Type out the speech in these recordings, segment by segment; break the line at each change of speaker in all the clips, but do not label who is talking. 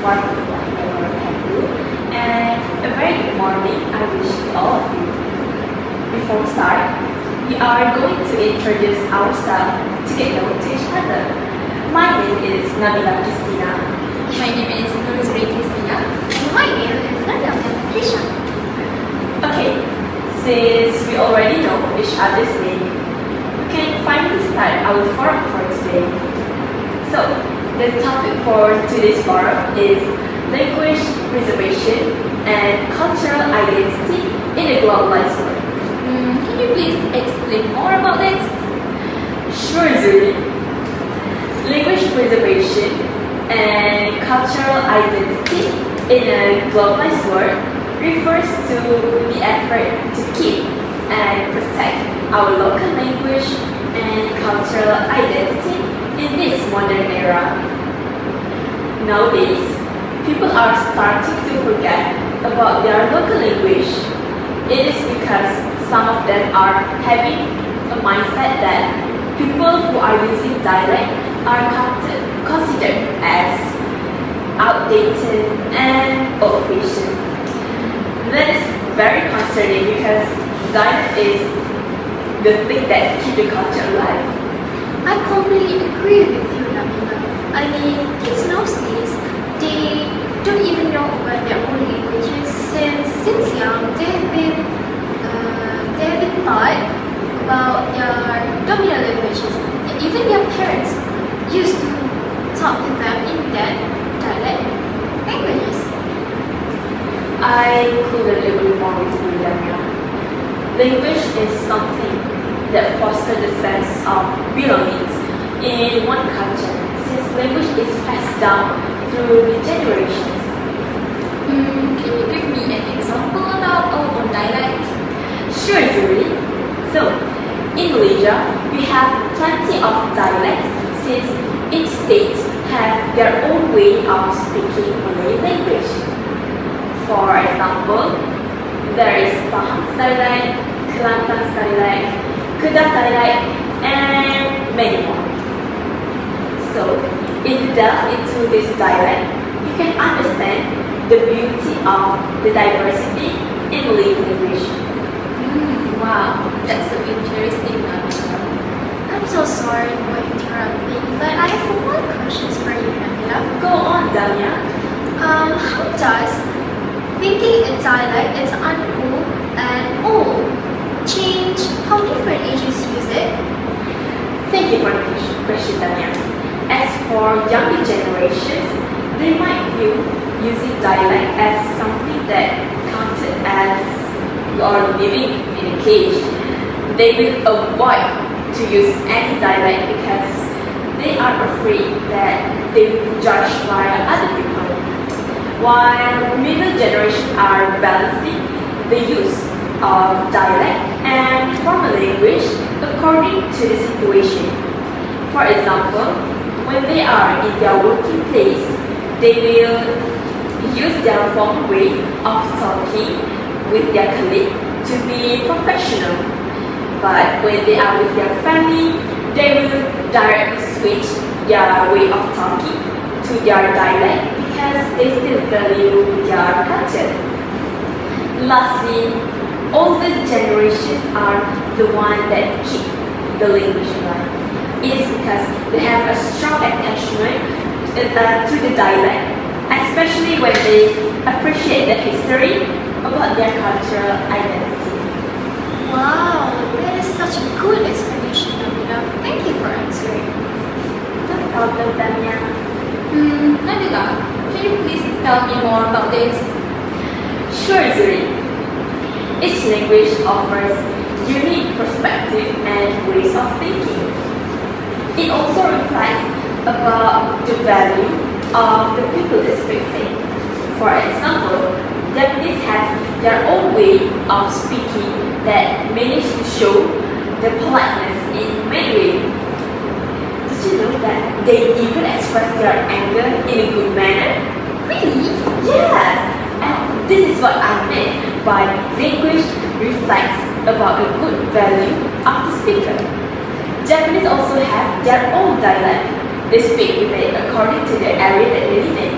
warahmatullahi wabarakatuh, and a very good morning I wish to all of you. Before we start, we are going to introduce ourselves to get to know each other. My name is Nabila Christina.
My name is Nuruzuri Christina. And my name is Nadia Patricia.
Okay, since we already know each other's name, we can finally start our forum for today. So, the topic for today's forum is language preservation and cultural identity in a globalized world.
Can you please explain more about this?
Sure, Zuri. Language preservation and cultural identity in a globalized world refers to the effort to keep and protect our local language and cultural identity in this modern era. Nowadays, people are starting to forget about their local language. It is because some of them are having a mindset that people who are using dialect are considered as outdated and old-fashioned. That is very concerning because dialect is the thing that keeps the culture alive.
I completely agree with you, Nabila. I mean, kids nowadays, they don't even know about their own languages since young. They have been taught about their dominant languages. Even their parents used to talk to them in that dialect languages.
I couldn't agree more with you, Daniel. Language is something that fosters the sense of belonging in one culture, since language is passed down through the generations.
Can you give me an example about our own dialect?
Sure, Zuri. So, in Malaysia, we have plenty of dialects since each state have their own way of speaking Malay language. For example, there is Pahang's dialect, Kelantan's dialect, Kedah dialect, and many more. So, if you delve into this dialect, you can understand the beauty of the diversity in Malay language.
Wow, that's so interesting, Nabila. I'm so sorry for interrupting, but I have one question for you, Nabila.
Go on, Dania.
How does thinking a dialect is uncool and old change how different ages use it?
Thank you for the question, Dania. As for younger generations, they might view using dialect as something that counted as you are living in a cage. They will avoid to use any dialect because they are afraid that they will be judged by other people. While middle generation are balancing the use of dialect and formal language according to the situation. For example, when they are in their working place, they will use their formal way of talking with their colleague to be professional. But when they are with their family, they will directly switch their way of talking to their dialect because they still value their culture. Lastly, older generations are the ones that keep the language alive. It is because they have a strong attachment to the dialect, especially when they appreciate the history about their cultural identity.
Wow, that is such a good explanation, Nabila. Thank you for answering.
No problem, Dania.
Nabila, can you please tell me more about this?
Sure, Zuri. Each language offers unique perspective and ways of thinking. It also reflects about the value of the people that speak it. For example, Japanese has their own way of speaking that manage to show the politeness in many ways. Did you know that they even express their anger in a good manner?
Really?
Yes! And this is what I meant by language reflects about the good value of the speaker. Japanese also have their own dialect. They speak with it according to the area that they live in.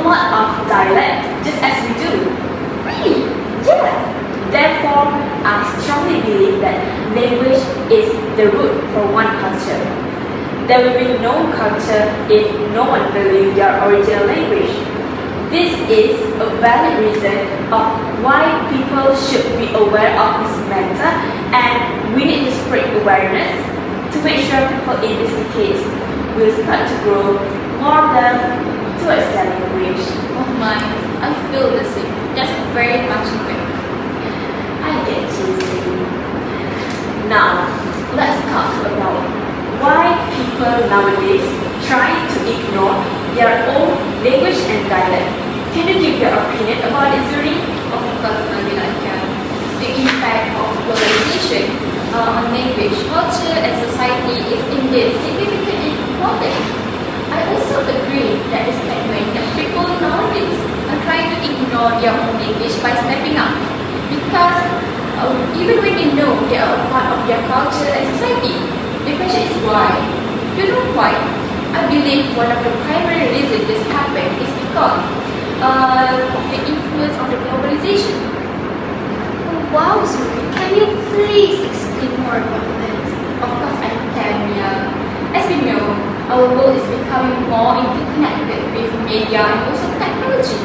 lot of dialect just as we do.
Really?
Yes. Therefore, I strongly believe that language is the root for one culture. There will be no culture if no one values their original language. This is a valid reason of why people should be aware of this matter, and we need to spread awareness to make sure people in this case will start to grow more love towards their language.
Oh my, I feel the same. That's very much it.
I get you. Now, let's talk about why people nowadays try to ignore their own language and dialect. Can you give your opinion about it, Zuri?
Of course, Nabila, I can. The impact of globalization on language, culture, and society is indeed significantly important. I also agree that the statement that people nowadays are trying to ignore their own language by stepping up. Because even when they know they are a part of their culture and society, the question is why? You know why? I believe one of the primary reasons this happened is because of the influence of the globalization. Oh, wow, Zuri, can you please explain more about this?
Of course I can, yeah.
As we know, our world is becoming more interconnected with media and also technology.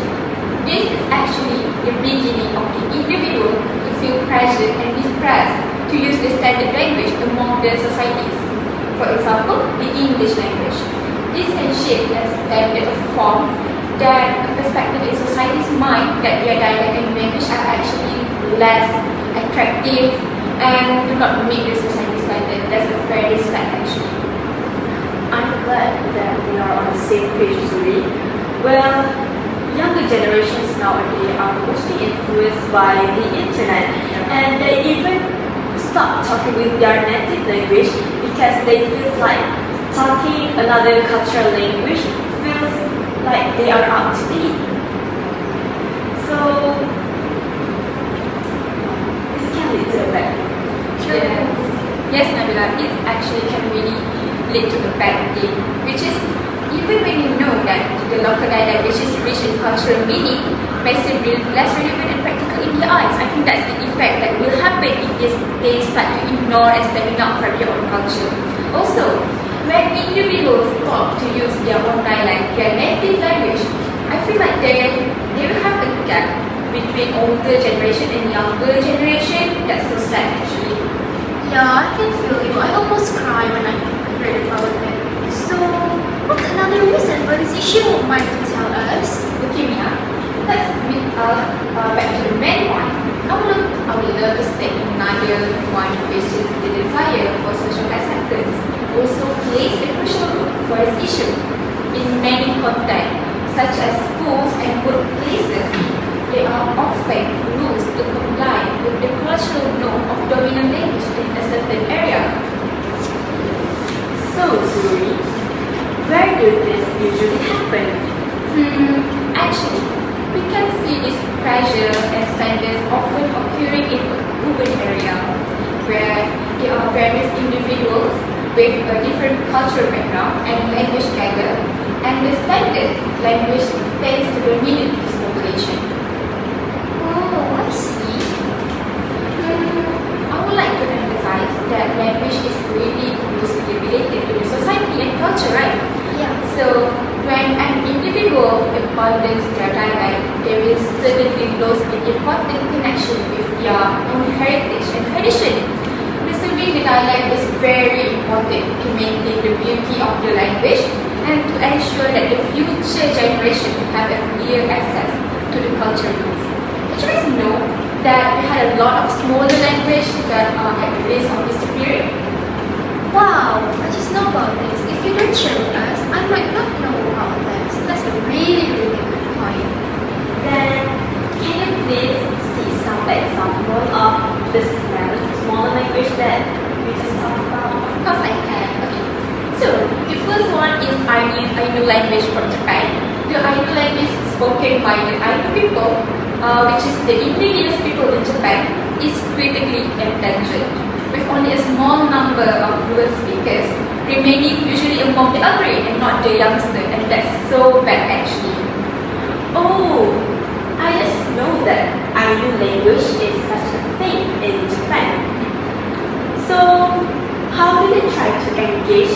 This is actually the beginning of the individual to feel pressure and distress to use the standard language among their societies. For example, the English language. This can shape as standard of form that a perspective in society's mind that their dialect and language are actually less attractive and do not meet the society standard. That's a very sad actually.
I'm glad that we are on the same page, Zuri. Well, younger generations nowadays are mostly influenced by the internet, and they even stop talking with their native language because they feel like talking another cultural language feels like they are out to eat. So this can lead to a bad.
Yes, Nabila, it actually can really lead to a bad thing, which is even when you know that the local dialect, which is rich in cultural meaning, may seem less relevant and practical in their eyes. I think that's the effect that will happen if they start to ignore and stepping out from their own culture. Also, when individuals stop to use their own dialect, their native language, I feel like they will have a gap between older generation and younger generation. That's so sad actually.
Yeah, I can feel you. I almost cry when I read about it. So, what's another reason for this issue? Might you tell us?
Okay, Mia, let's back to the main one. I would love to state another one, which is the desire for social acceptance also plays a crucial role for this issue. In many contexts, such as schools and workplaces, there are often rules to comply with the cultural norm of dominant language in a certain area.
So, Zuri, where do this usually happen?
Actually, we can see this pressure and standards often occurring in urban area, where there are various individuals with a different cultural background and language gather, and the standard language tends to dominate this population.
Oh, I see.
I would like to emphasize that language is really closely related to the society and culture, right?
Yeah.
So, when an individual abandons their dialect, they will certainly lose an important connection with their own heritage and tradition. Preserving the dialect is very important to maintain the beauty of the language and to ensure that the future generation have a clear access to the cultural roots. Did you guys know that we had a lot of smaller language that are at the risk of disappearing?
Wow, I just know about this. If you don't share with us, I might not know about this. That's a really, really good point.
Then, can you please see some example of the smaller language that we just talked about?
Of course I can. Okay. So the first one is Ainu language from Japan. The Ainu language spoken by the Ainu people, which is the indigenous people in Japan, is critically endangered, with only a small number of fluent speakers remaining usually among the elderly and not the youngster, and that's so bad actually.
Oh, I just know that Ainu language is such a thing in Japan. So, how do they try to engage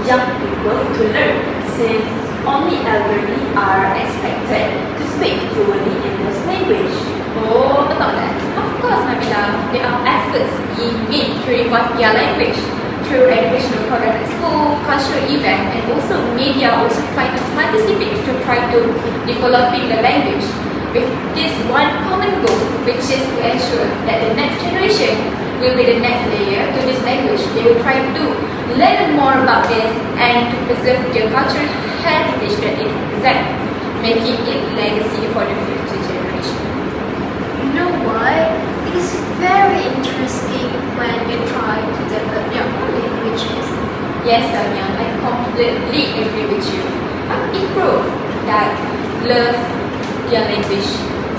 young people to learn since only elderly are expected to speak fluently in this language?
Oh, about that. Of course, Nabila, there are efforts being made to revive their language through educational programs at school, cultural events, and also media also try to participate to try to developing the language with this one common goal, which is to ensure that the next generation will be the next layer to this language. They will try to learn more about this and to preserve their cultural heritage that it represents, making it legacy for the future generation.
You know what? It is very interesting when they try to develop their own languages.
Yes, Damian, I completely agree with you. But it proves that love their language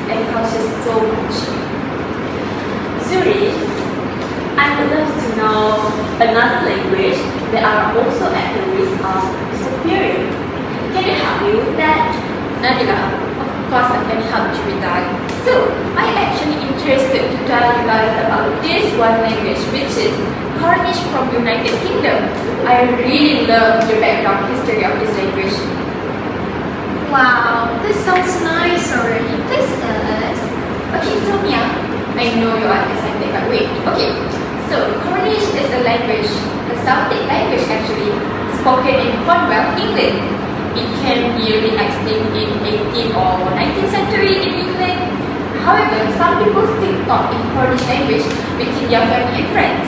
and culture so much.
Zuri, I would love to know another language that are also at the risk of disappearing. Can you help me with that?
Nabila, of course I can help you with that. So, I actually interested to tell you guys about this one language, which is Cornish from United Kingdom. I really love the background history of this language.
Wow, this sounds nice already. Please tell us.
Okay, so Mia, I know you are excited, but wait. Okay, so Cornish is a language, a Celtic language actually, spoken in Cornwall, England. It can be really extinct in 18th or 19th century in England. However, some people still talk in Cornish language between their family and friends.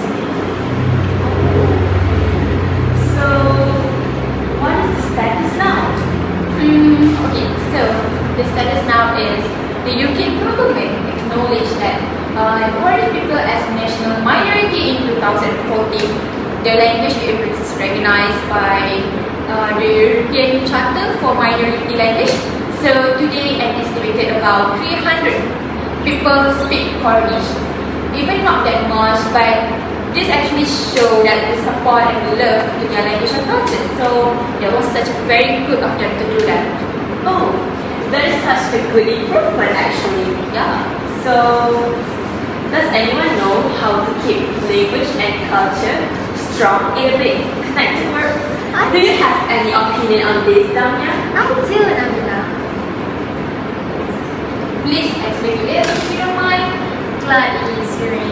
So, what is the status now?
Okay, so the status now is the UK government acknowledged that Cornish people as national minority in 2014. The language is recognized by the European Charter for Minority Language. So today, an estimated about 300 people speak Cornish. Even not that much, but this actually shows that the support and the love to their language and culture. So that was such a very good of them to do that.
Oh, that is such a good improvement actually.
Yeah.
So, does anyone know how to keep language and culture strong in a big connected world? Do you have any opinion on this, Damya?
I do, Nabila.
Please explain to us if you don't mind.
Gladly, Zuri.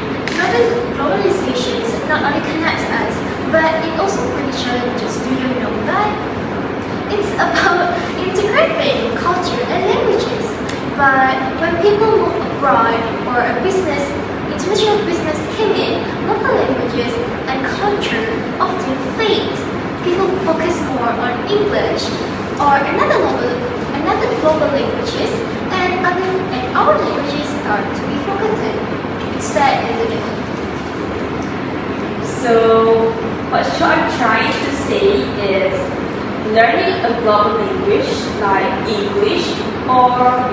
Globalization not only connects us, but it also brings challenges. Do you know that? It's about integrating culture and languages. But when people move abroad or international business came in, local languages and culture often fade. People focus more on English or another global languages, and our languages start to be forgotten. It's sad, isn't it?
So, what you are trying to say is learning a global language like English or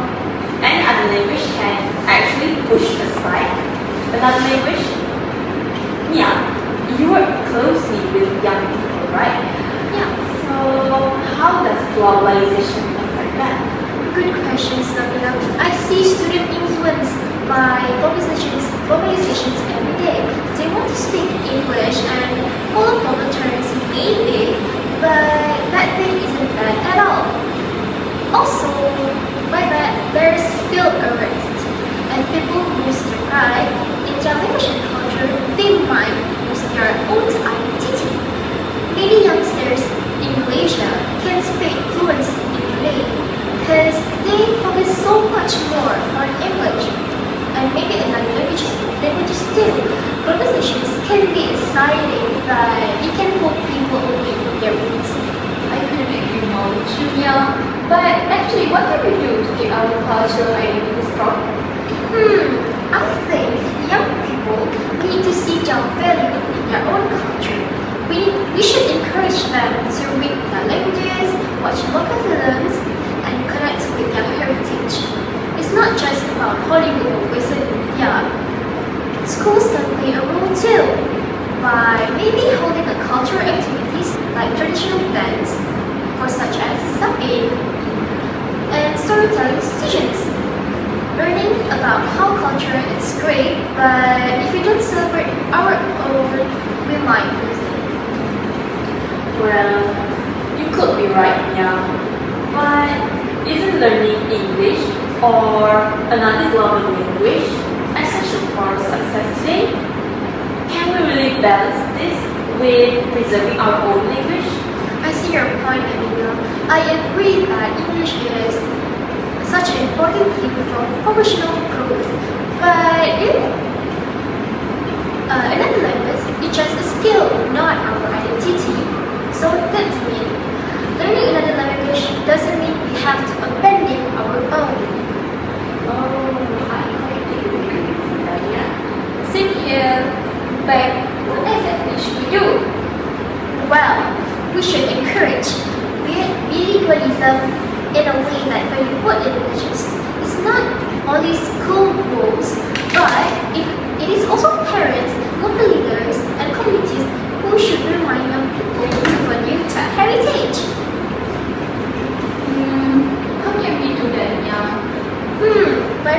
any other language can actually push aside another language? Yeah, you work closely with young people, right?
Yeah.
So, how does globalization affect that?
Good questions, Nabila. I see students influenced by globalizations every day. They want to speak English and follow global trends maybe, but that thing isn't bad at all. Also, by that, there is still a risk. And people lose their pride in their language and culture, they might lose their own identity. Many youngsters in Malaysia can speak fluently in Malay because they focus so much more on English and maybe another languages too. Globalizations can be exciting, but it can pull people away from their roots.
I couldn't agree more with you, Mia. But actually, what can we do to keep our cultural identity strong?
I think young people need to see their value in their own culture. We should encourage them to read their languages, watch local films, and connect with their heritage. It's not just about Hollywood or Western media. Schools can play a role too, by maybe holding a cultural activities like traditional dance, for such as sabin, and storytelling sessions. Learning about how culture is great, but if we don't celebrate our own, we might lose it.
Well, you could be right, yeah. But isn't learning English or another global language essential for success today? Can we really balance this with preserving our own language?
I see your point, Amina. I agree that English is such an important thing for professional growth, but another language is just a skill, not our identity. So that means learning another language doesn't mean we have to abandon our own.
Oh, I completely agree with you, Dania.
Same here. But what exactly should we do?
Well, we should encourage bilingualism in a way that when you put languages, it's not only school rules, but it is also parents, local leaders, and communities who should remind young people to value their heritage.
How can we do that, yeah?
By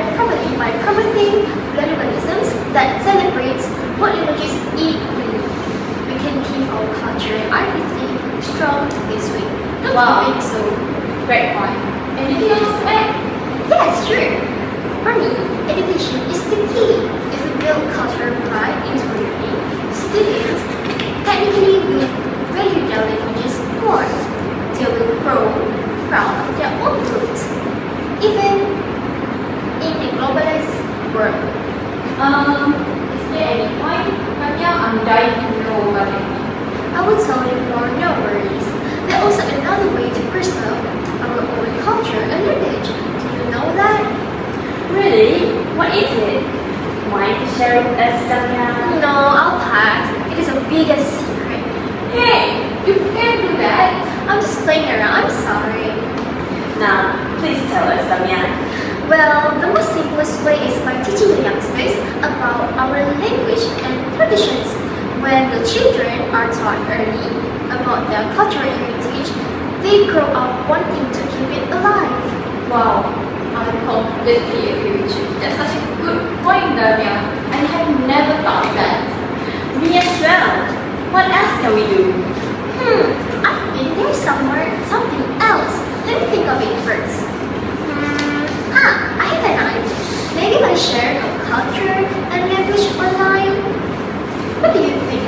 promoting bilingualisms that celebrates what languages equally. We can keep our culture and identity strong this way. Don't
Wow.
you think so?
Great point. Anything else to add?
Yes, sure. For me, education is the key. If we build cultural pride into learning, students technically will value their languages more. They will grow proud of their own roots, even in a globalized world.
Is there any point? But yeah, I'm dying to know about it.
I will tell you more, no worries. There's also another way to preserve our own culture and language. Do you know that?
Really? What is it? Mind to share with us, Dania?
No, I'll pass. It is a biggest secret.
Hey, you can't do that.
I'm just playing around. I'm sorry.
Now, please tell us, Dania.
Well, the most simplest way is by teaching the youngsters about our language and traditions. When the children are taught early about their cultural heritage, they grow up wanting to keep it alive.
Wow, I completely agree with you. That's such a good point, Damia. I have never thought of that.
Me as well. What else can we do?
I think there's something else. Let me think of it first. I have an idea. Maybe by sharing our culture and language online. What do you think?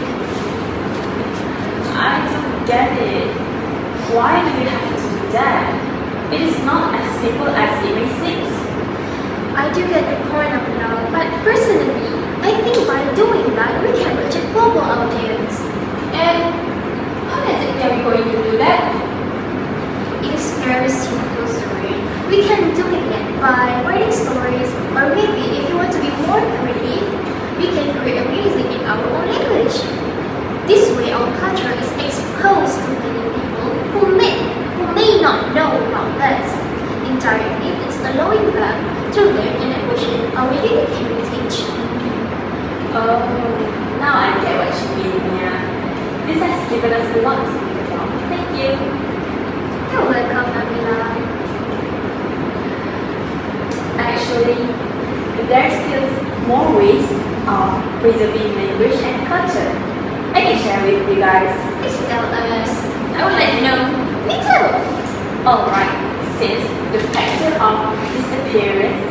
I don't get it. Why do we have to do that? It is not as simple as it may seem.
I do get the point of now, but personally, I think by doing that, we can reach a global audience.
And how exactly are we going to do that?
It is very simple, sorry. We can do it by writing stories, or maybe if you want to be more creative, we can create a music in our own language. This way, our culture is exposed to many people who may not know about us. Indirectly, it's allowing them to learn and appreciate our unique heritage.
Oh, now I get what you mean, Mia. This has given us a lot to think about. Thank you.
You're welcome, Nabila.
Actually, there's still more ways of preserving language and culture. I can share with you guys.
Please tell us.
I will let you know.
Me too.
Alright, since the factor of disappearance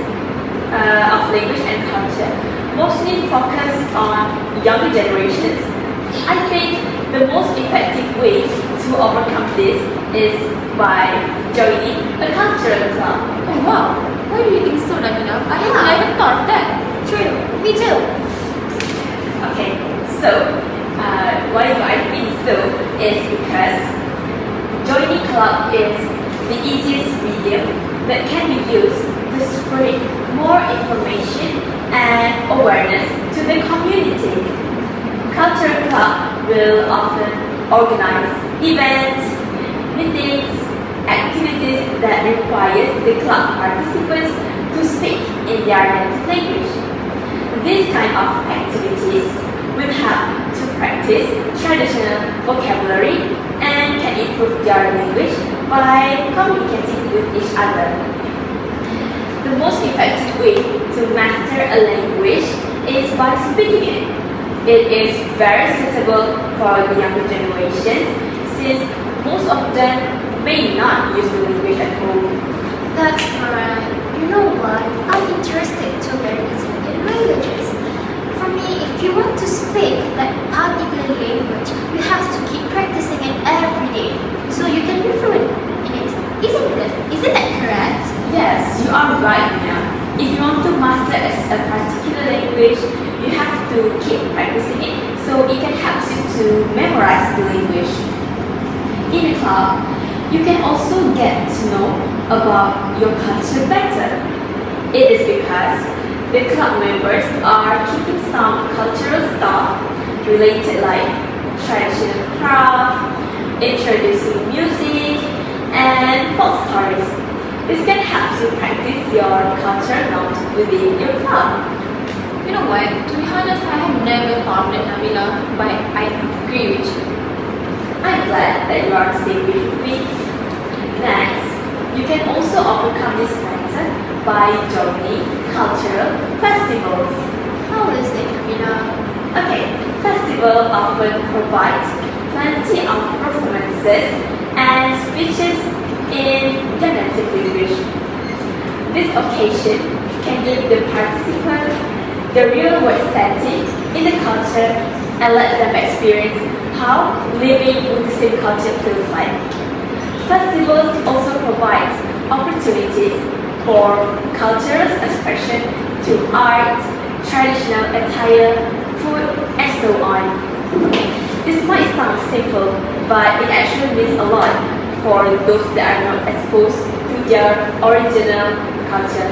of language and culture mostly focus on younger generations, I think the most effective way to overcome this is by joining a cultural club.
Oh wow, why do you think so, Damina? I have
Yeah.
never thought of that.
True. Me too.
Okay, so why do I think so? Is because joining club is the easiest medium that can be used to spread more information and awareness to the community. Cultural club will often organize events, meetings, activities that require the club participants to speak in their native language. These kind of activities will help to practice traditional vocabulary and can improve their language by communicating with each other. The most effective way to master a language is by speaking it. It is very suitable for the younger generations since most of them may not use the language at home.
That's correct. You know what? I'm interested to learn Italian languages. For me, if you want to speak that particular language, you have to keep practicing it every day so you can be fluent in it. Isn't that correct?
Yes, you are right now. If you want to master a particular language, you have to keep practicing it so it can help you to memorize the language. In a club, you can also get to know about your culture better. It is because the club members are keeping some cultural stuff related like traditional craft, introducing music, and folk stories. This can help you practice your culture knowledge within your club.
You know what? To be honest, I have never thought of it, Nabila, but I agree with you.
I'm glad that you are the same with me. Next, you can also overcome this matter by joining cultural festivals.
How is it, Camila?
Okay, festival often provides plenty of performances and speeches in the native language. This occasion can give the participants the real world setting in the culture and let them experience how living with the same culture feels like. Festivals also provide opportunities for cultural expression through art, traditional attire, food, and so on. This might sound simple, but it actually means a lot for those that are not exposed to their original culture.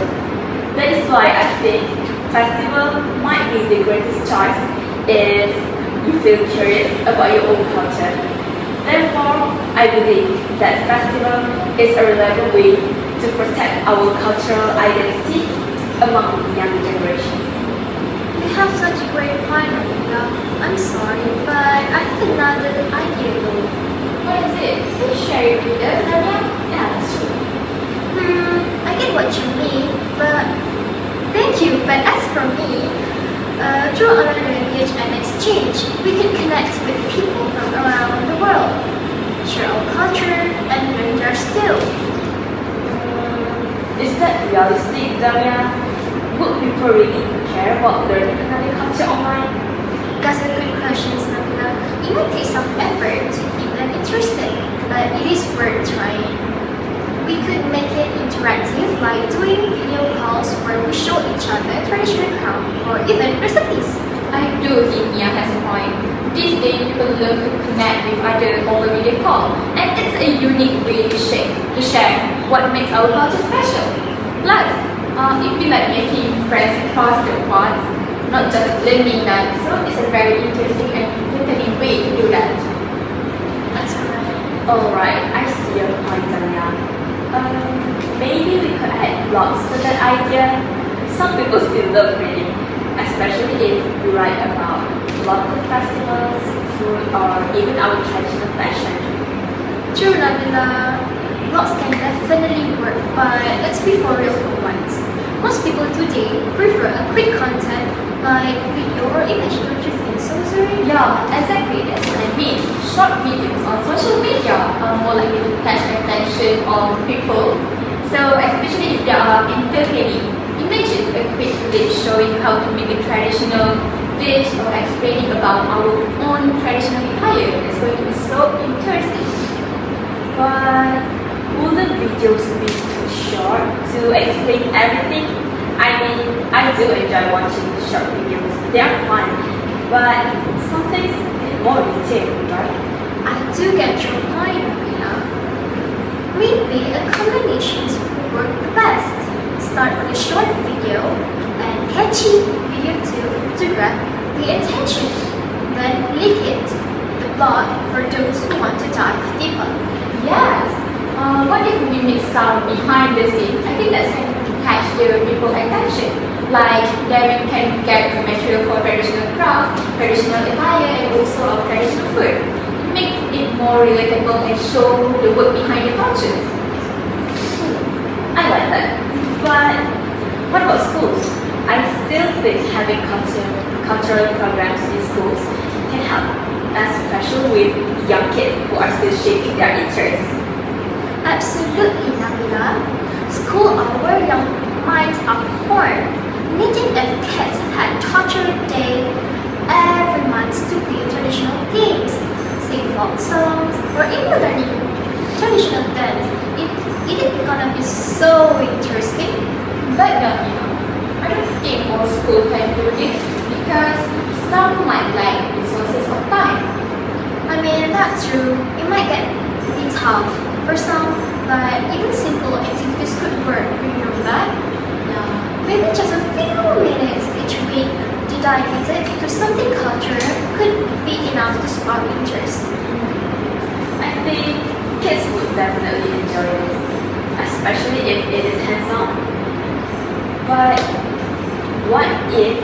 That is why I think festival might be the greatest choice if you feel curious about your own culture. Therefore, I believe that festival is a reliable way to protect our cultural identity among the younger generation.
You have such a great point, Camila. I'm sorry, but I have another idea though.
What is it? Please share it with us, Nadia.
Yeah, that's true.
I get what you mean, but thank you. But as for me, through online language and exchange, we can connect with people from around the world, share our culture, and learn their skill.
Is that realistic, Damia? Would people really care about learning another culture online?
That's a good question, Nabila. It might take some effort to keep them interested, but it is worth trying. We could make it interactive, like doing video calls where we show each other traditional craft or even recipes.
I do think Mia has a point. These days, people love to connect with others over video call, and it's a unique way to share what makes our culture special. Plus, it be like making friends across the world, not just learning that. So it's a very interesting and entertaining way to do that.
That's correct.
Alright, I see your point, Damia. Maybe we could add blogs to that idea. Some people still love reading, especially if we write about local festivals, food, or even our traditional fashion.
True, Nabila. Blogs can definitely work, but let's be for real for once. Most people today prefer a quick content like video or image, don't you think so, Zuri?
Yeah, exactly. That's what I mean. Short videos on social media are more likely to catch the attention of people. So, especially if they are entertaining. Imagine a quick clip showing how to make a traditional dish or explaining about our own traditional attire. It's going to be so interesting.
But will the videos be too short to explain everything? I mean, I do enjoy watching short videos. They are fun, but some things need more detail, right?
I do get your point, Nabila. Maybe a combination would work the best. Start with a short video and catchy video to grab the attention. Then link it to the blog for those who want to dive deeper.
Yes. What if we mix sound behind the scene? I think that's going to catch the people's attention. Like, then we can get the material for traditional craft, traditional attire, and also our traditional food. Make it more relatable and show the work behind the culture.
I like that. But What about schools? I still think having cultural programs in schools can help, especially with young kids who are still shaping their interests.
Absolutely, Nabila. School our young minds are formed. Imagine if kids had cultural day every month to play traditional games, sing folk songs, or even learning traditional dance. It is gonna be so interesting.
But I don't think all schools can do this because some might lack resources or time.
I mean, that's true. It might get a bit tough for some, but even simple activities could work. You know that?
Yeah.
Maybe just a few minutes each week dedicated to something cultural could be enough to spark interest.
I think kids would definitely enjoy this, especially if it is hands-on. But what if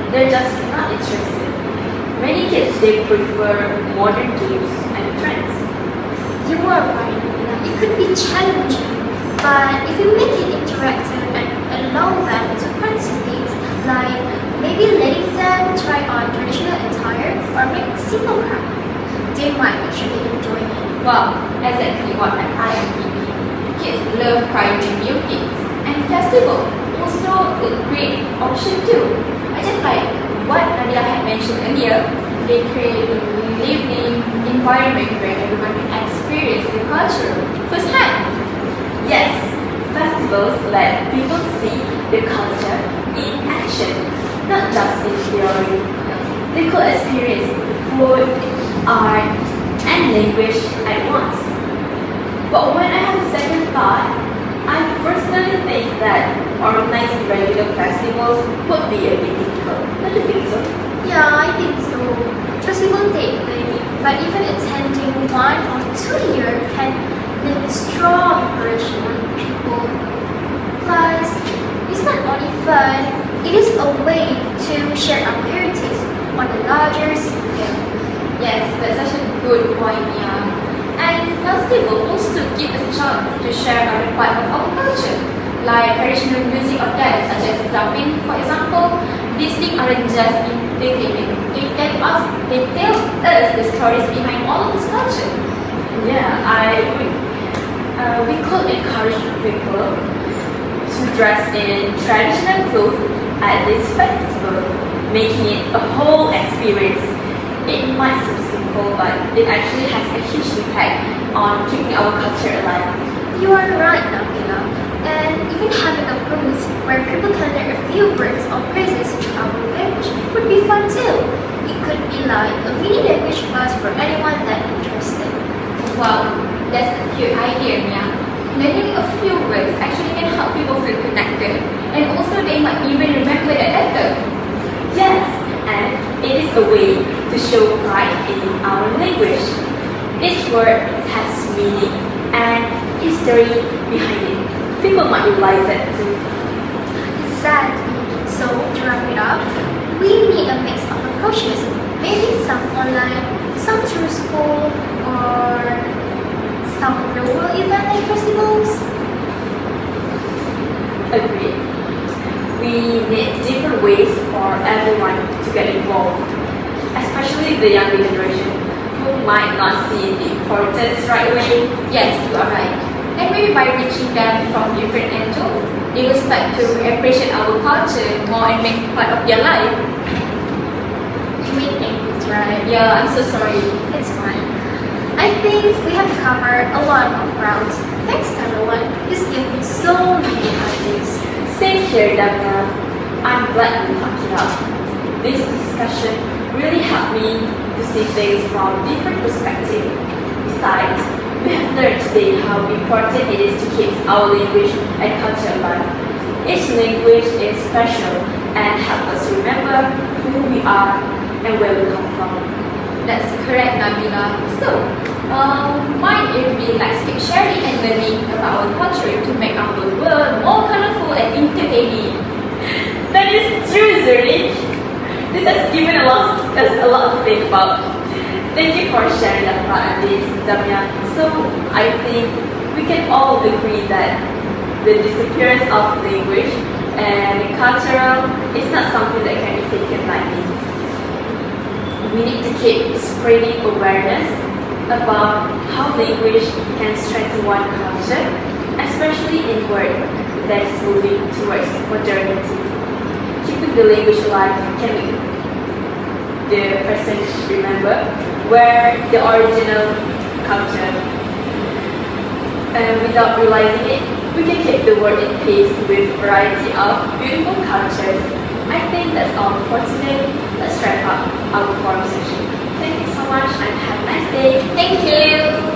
they're just not interested? Many kids, they prefer modern games and trends.
You are right, Nabila. It could be challenging, but if you make it interactive and allow them to participate, like maybe letting them try on traditional attire or make simple craft, they might actually enjoy it.
Wow, exactly what I am thinking. Kids love primary beauty and festival also a great option too. I just like what Nadia had mentioned earlier. They create a living environment where everyone can experience the culture firsthand.
Yes, festivals let people see the culture in action, not just in theory. They could experience food, art, and language at once. But when I have a second thought, I personally think that organizing regular festivals would be a bit difficult. Don't you think so?
Yeah, I think so. Festival daily, but even attending 1 or 2 a year can leave a strong impression on people. Plus, it's not only fun, it is a way to share our heritage on a larger scale.
Yes, that's such a good point, yeah. And festival also give us a chance to share other part of our culture, like traditional music or dance, such as drumming, for example. These things aren't just entertainment. They tell us the stories behind all of this culture.
Yeah, I agree. We could encourage people to dress in traditional clothes at this festival, making it a whole experience. It might seem simple, but it actually has a huge impact on keeping our culture alive.
You are right, Nabila. And even having a booth where people can learn a few words or phrases in our language would be fun too. It could be like a mini language class for anyone that interested.
Wow, that's a cute idea, Mia. Learning a few words actually can help people feel connected, and also they might even remember it better.
Yes, and it is a way to show pride in our language. Each word has meaning and history behind it. People might realize that too.
Exactly. So to wrap it up, we need a mix of approaches. Maybe some online, some through school, or some global event like festivals.
Agreed. We need different ways for everyone to get involved, especially the younger generation who might not see the importance right away.
Yes, you are right. And maybe by reaching them from different angles, they will start to appreciate our culture more and make it part of their life.
You mean English, right?
Yeah, I'm so sorry.
It's fine. I think we have covered a lot of grounds. Thanks everyone. This gave me so many ideas.
Same here, Dana. I'm glad we talked it out. This discussion really helped me to see things from different perspectives. Besides, we have learned today how important it is to keep our language and culture alive. Each language is special and helps us remember who we are and where we come from.
That's correct, Nabila. So, mind if we keep sharing and learning about our culture to make our world more colorful and entertaining.
That is true, Zurich. This has given us a lot to think about. Thank you for sharing that part of this, Damia. So, I think we can all agree that the disappearance of language And cultural is not something that can be taken lightly. We need to keep spreading awareness about how language can strengthen one culture, especially in work that is moving towards modernity. Keeping the language alive can be the person should remember where the original culture. And without realizing it, we can keep the world in peace with variety of beautiful cultures. I think that's all for today. Let's wrap up our forum session. Thank you so much and have a nice day.
Thank you.